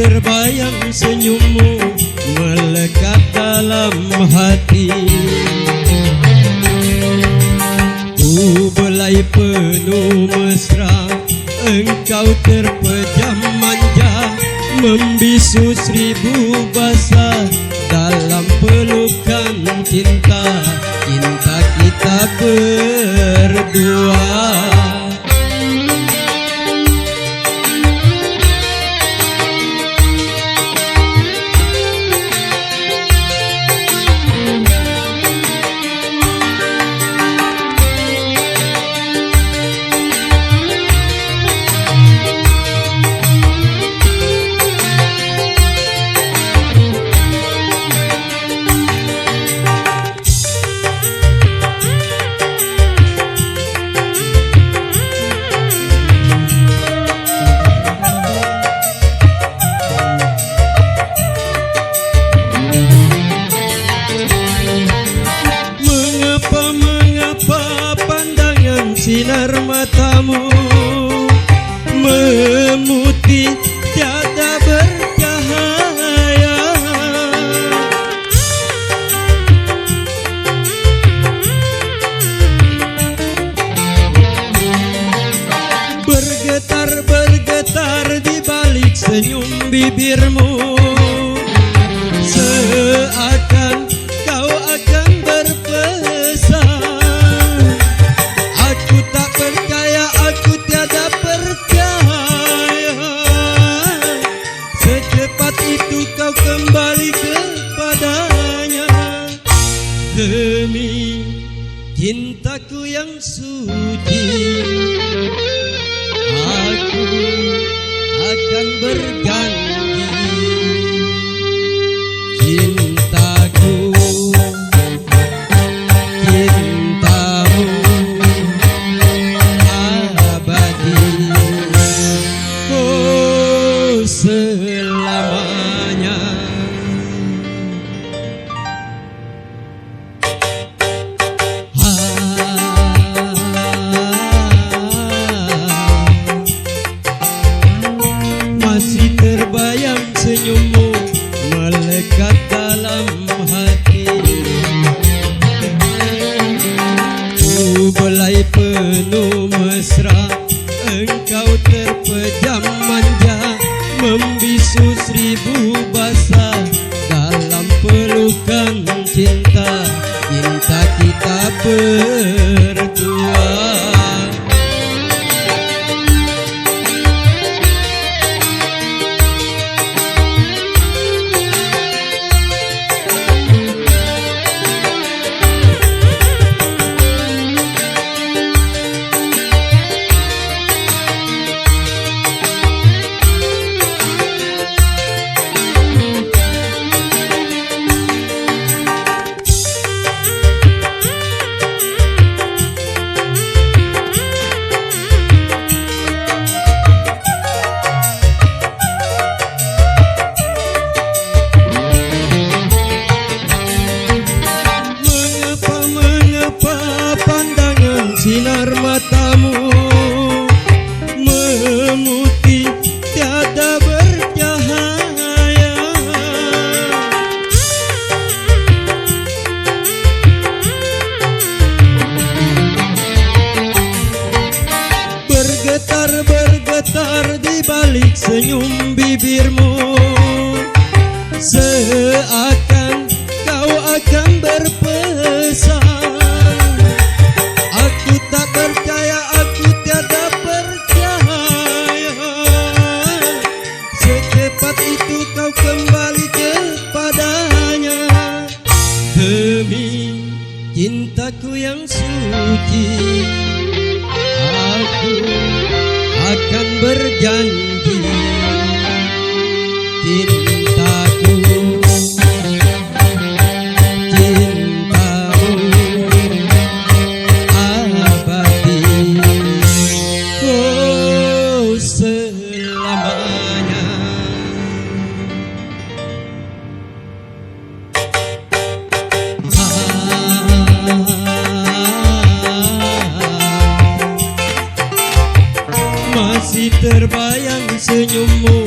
terbayang senyummu melekat dalam hati. Ku belai penuh mesra, engkau terpejam manja, membisu seribu bahasa dalam pelukan cinta, cinta kita berdua. Sinar matamu memutih tiada bercahaya, bergetar-bergetar di balik senyum bibirmu, seakan kau akan berpesan. Aku tiada percaya secepat itu kau kembali kepadanya. Demi cintaku yang suci, aku akan berjanji. Cintaku, cintamu selamanya. Masih terbayang senyummu melekat dalam hati. Ku belai penuh mesra, engkau terpejam manja, membisu seribu bahasa dalam pelukan cinta, cinta kita berdua. Sinar matamu memutih tiada bercahaya, bergetar-bergetar di balik senyum bibirmu, seakan kau akan berpesan. Aku tak percaya, aku tiada percaya secepat itu kau kembali kepadanya. Demi cintaku yang suci, aku akan berjanji. Cintaku, selamanya. Masih terbayang senyummu